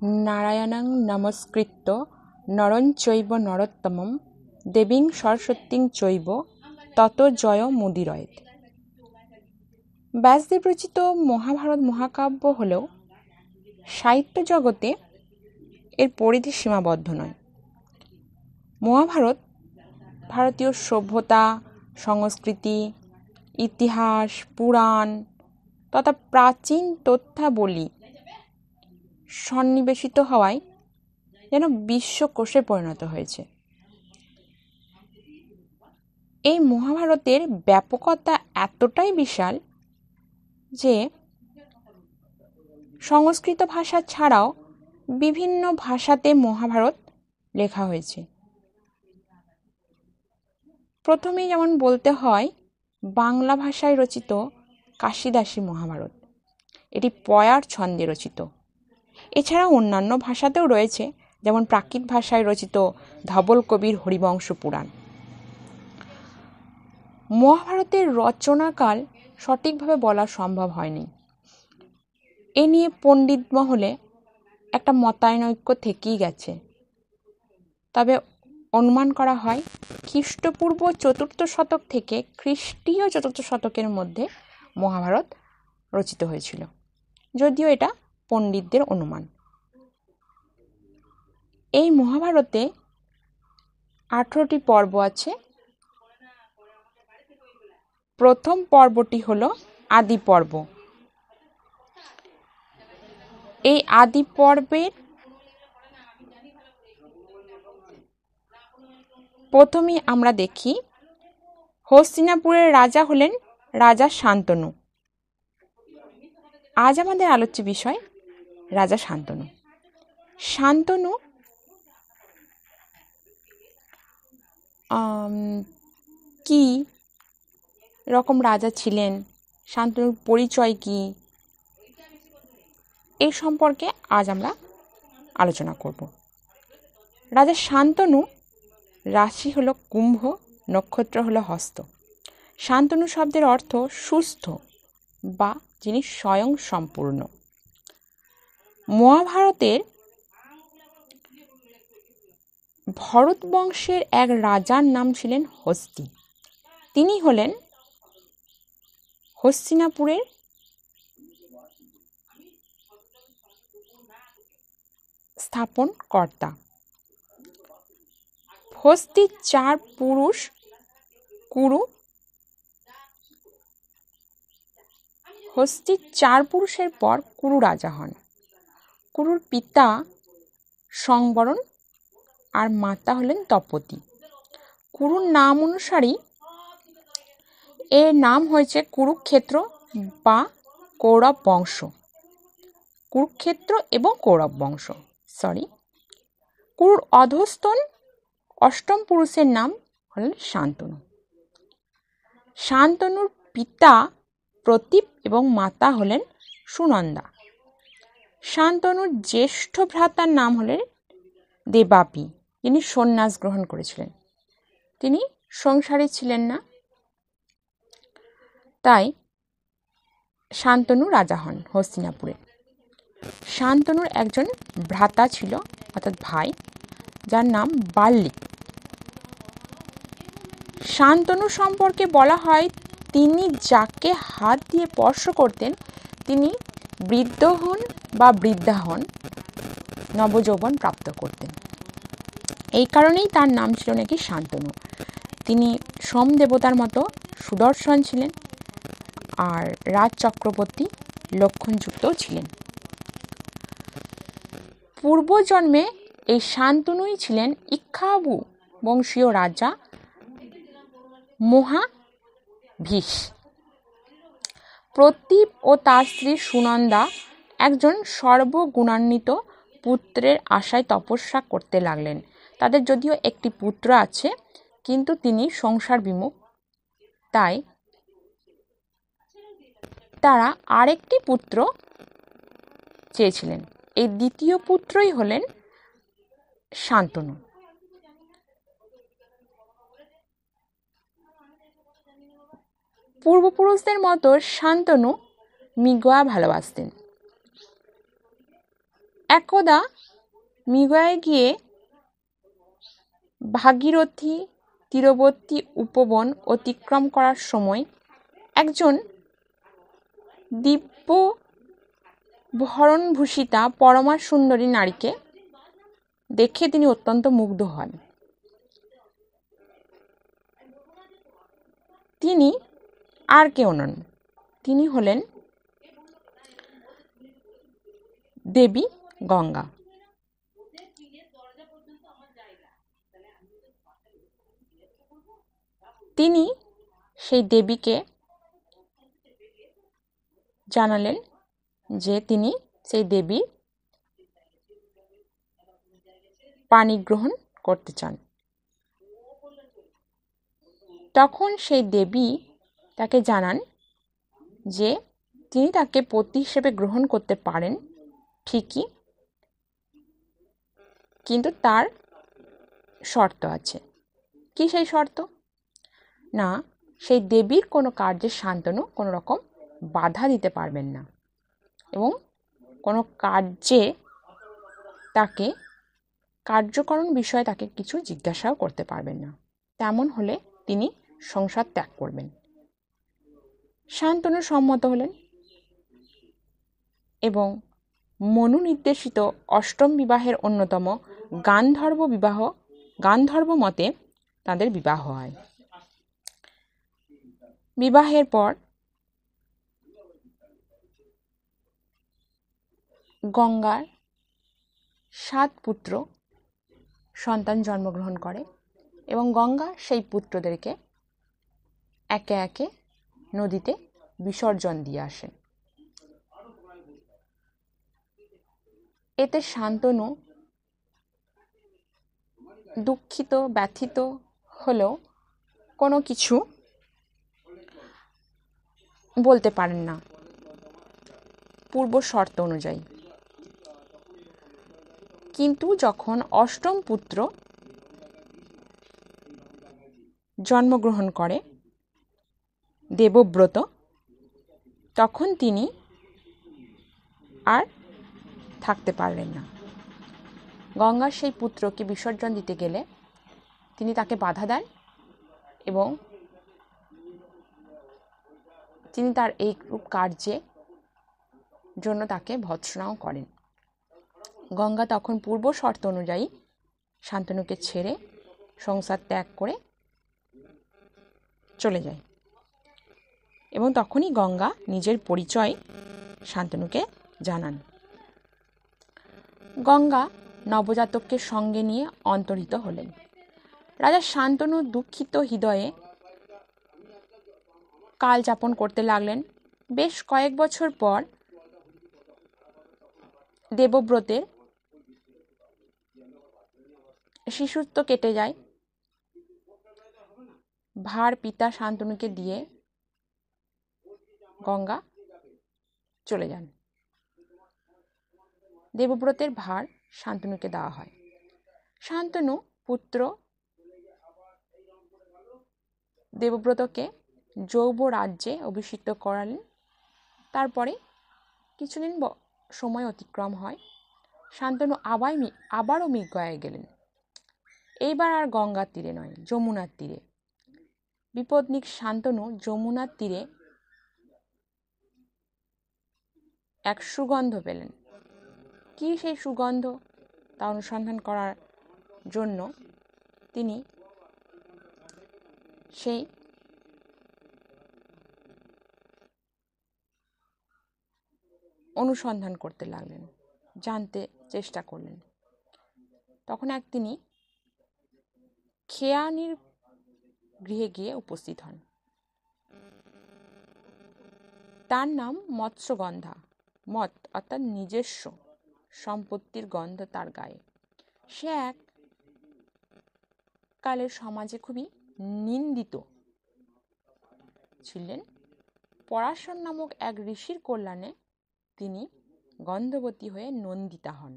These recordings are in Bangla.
নারায়ণং নমস্কৃত্য নরং চৈব নরোত্তমম দেবীং সরস্বতীং চৈব তত জয় মুদিরয়েৎ। ব্যাসদেব রচিত মহাভারত মহাকাব্য হলেও সাহিত্য জগতে এর পরিধি সীমাবদ্ধ নয়। মহাভারত ভারতীয় সভ্যতা, সংস্কৃতি, ইতিহাস, পুরাণ তথা প্রাচীন তথ্যাবলী সন্নিবেশিত হওয়ায় যেন বিশ্বকোষে পরিণত হয়েছে। এই মহাভারতের ব্যাপকতা এতটাই বিশাল যে সংস্কৃত ভাষা ছাড়াও বিভিন্ন ভাষাতে মহাভারত লেখা হয়েছে। প্রথমেই যেমন বলতে হয় বাংলা ভাষায় রচিত কাশিদাসী মহাভারত, এটি পয়ার ছন্দে রচিত। এছাড়া অন্যান্য ভাষাতেও রয়েছে, যেমন প্রাকৃত ভাষায় রচিত ধবল কবির হরিবংশ পুরাণ। মহাভারতের রচনাকাল সঠিকভাবে বলা সম্ভব হয়নি। এ নিয়ে পণ্ডিত মহলে একটা মতানৈক্য থেকেই গেছে। তবে অনুমান করা হয় খ্রিস্টপূর্ব 4th শতক থেকে খ্রিস্টীয় 4th শতকের মধ্যে মহাভারত রচিত হয়েছিল, যদিও এটা পণ্ডিতদের অনুমান। এই মহাভারতে 18টি পর্ব আছে। প্রথম পর্বটি হলো আদি পর্ব। এই আদি পর্বের প্রথমেই আমরা দেখি হস্তিনাপুরের রাজা হলেন রাজা শান্তনু। আজ আমাদের আলোচ্য বিষয় রাজা শান্তনু। শান্তনু কি রকম রাজা ছিলেন, শান্তনুর পরিচয় কি, এই সম্পর্কে আজ আমরা আলোচনা করব। রাজা শান্তনু রাশি হলো কুম্ভ, নক্ষত্র হলো হস্ত। শান্তনু শব্দের অর্থ সুস্থ বা যিনি স্বয়ং সম্পূর্ণ। মহাভারতের ভরত বংশের এক রাজার নাম ছিলেন হস্তি। তিনি হলেন হস্তিনাপুরের স্থাপন কর্তা। হস্তির 4 পুরুষ কুরু, হস্তির 4 পুরুষের পর কুরু রাজা হন। কুরুর পিতা সংবরণ আর মাতা হলেন তপতী। কুরুর নাম অনুসারেই এর নাম হয়েছে কুরুক্ষেত্র বা কৌরব বংশ। কুরুক্ষেত্র এবং কৌরব বংশ। কুরুর অধস্তন 8ম পুরুষের নাম হলেন শান্তনু। শান্তনুর পিতা প্রতীপ এবং মাতা হলেন সুনন্দা। শান্তনুর জ্যেষ্ঠ ভ্রাতার নাম হলেন দেবাপী, যিনি সন্ন্যাস গ্রহণ করেছিলেন। তিনি সংসারী ছিলেন না, তাই শান্তনু রাজা হন হস্তিনাপুরে। শান্তনুর একজন ভ্রাতা ছিল, অর্থাৎ ভাই, যার নাম বাল্লিক। শান্তনু সম্পর্কে বলা হয় তিনি যাকে হাত দিয়ে স্পর্শ করতেন তিনি বৃদ্ধ হন বা বৃদ্ধা হন, নবযৌবন প্রাপ্ত করতেন। এই কারণেই তার নাম ছিল নাকি শান্তনু। তিনি সোম দেবতার মতো সুদর্শন ছিলেন আর রাজ চক্রবর্তী লক্ষণযুক্তও ছিলেন। পূর্বজন্মে এই শান্তনুই ছিলেন ইক্ষ্বাকু বংশীয় রাজা মহাভীষ। প্রতীপ ও তার স্ত্রী সুনন্দা একজন সর্বগুণান্বিত পুত্রের আশায় তপস্যা করতে লাগলেন। তাদের যদিও একটি পুত্র আছে, কিন্তু তিনি সংসার বিমুখ, তাই তারা আরেকটি পুত্র চেয়েছিলেন। এই দ্বিতীয় পুত্রই হলেন শান্তনু। পূর্বপুরুষদের মতো শান্তনু মৃগয়া ভালোবাসতেন। একদা মৃগয়ায় গিয়ে ভাগীরথী তীরবর্তী উপবন অতিক্রম করার সময় একজন দিব্য ভরণভূষিতা পরমা সুন্দরী নারীকে দেখে তিনি অত্যন্ত মুগ্ধ হন। তিনি আর কেউ নন, তিনি হলেন দেবী গঙ্গা। তিনি সেই দেবীকে জানালেন যে তিনি সেই দেবী পানি গ্রহণ করতে চান। তখন সেই দেবী তাকে জানান যে তিনি তাকে পতি হিসেবে গ্রহণ করতে পারেন ঠিকই, কিন্তু তার শর্ত আছে। কি সেই শর্ত? না, সেই দেবীর কোনো কার্যের শান্তনু কোনো রকম বাধা দিতে পারবেন না এবং কোনো কার্যে তাকে কার্যকরণ বিষয়ে তাকে কিছু জিজ্ঞাসাও করতে পারবেন না। তেমন হলে তিনি সংসার ত্যাগ করবেন। শান্তনু সম্মত হলেন এবং মনু নির্দেশিত অষ্টম বিবাহের অন্যতম গান্ধর্ব মতে তাদের বিবাহ হয়। বিবাহের পর গঙ্গার 7 পুত্র সন্তান জন্মগ্রহণ করে এবং গঙ্গা সেই পুত্রদেরকে একে একে নদীতে বিসর্জন দিয়ে আসেন। এতে শান্তনু দুঃখিত ব্যথিত হলেও কোনো কিছু বলতে পারেন না পূর্ব শর্ত অনুযায়ী। কিন্তু যখন অষ্টম পুত্র জন্মগ্রহণ করে দেবব্রত, তখন তিনি আর থাকতে পারলেন না। গঙ্গার সেই পুত্রকে বিসর্জন দিতে গেলে তিনি তাকে বাধা দেন এবং তিনি তার এই রূপ কার্যের জন্য তাকে ভৎসনাও করেন। গঙ্গা তখন পূর্ব শর্ত অনুযায়ী শান্তনুকে ছেড়ে সংসার ত্যাগ করে চলে যায় এবং তখনই গঙ্গা নিজের পরিচয় শান্তনুকে জানান। গঙ্গা নবজাতককে সঙ্গে নিয়ে অন্তর্হিত হলেন। রাজা শান্তনু দুঃখিত হৃদয়ে কাল যাপন করতে লাগলেন। বেশ কয়েক বছর পর দেবব্রতের শিশুত্ব কেটে যায়। ভার পিতা শান্তনুকে দিয়ে গঙ্গা চলে যান। দেবব্রতের ভার শান্তনুকে দেওয়া হয়। শান্তনু পুত্র দেবব্রতকে যৌব রাজ্যে অভিষিক্ত করালেন। তারপরে কিছুদিন সময় অতিক্রম হয়। শান্তনু আবারও মৃগয়ায় গেলেন। এইবার আর গঙ্গার তীরে নয়, যমুনার তীরে। বিপদনিক শান্তনু যমুনার তীরে এক সুগন্ধ পেলেন। কি সেই সুগন্ধ তা অনুসন্ধান করার জন্য তিনি সেই অনুসন্ধান করতে লাগলেন, জানতে চেষ্টা করলেন। তখন তিনি খেয়ানির গৃহে গিয়ে উপস্থিত হন। তার নাম মৎস্যগন্ধা। মত অর্থাৎ নিজস্ব সম্পত্তির গন্ধ তার গায়ে। সে এক কালের সমাজে খুবই নিন্দিত ছিলেন। পরাশর নামক এক ঋষির কল্যাণে তিনি গন্ধবতী হয়ে নন্দিতা হন।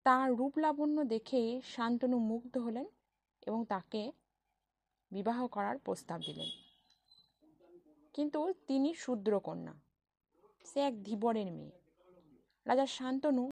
তার রূপ লাবণ্য দেখে শান্তনু মুগ্ধ হলেন এবং তাকে বিবাহ করার প্রস্তাব দিলেন। কিন্তু তিনি শূদ্রকন্যা, সে এক ধীবরের মেয়ে। রাজা শান্তনু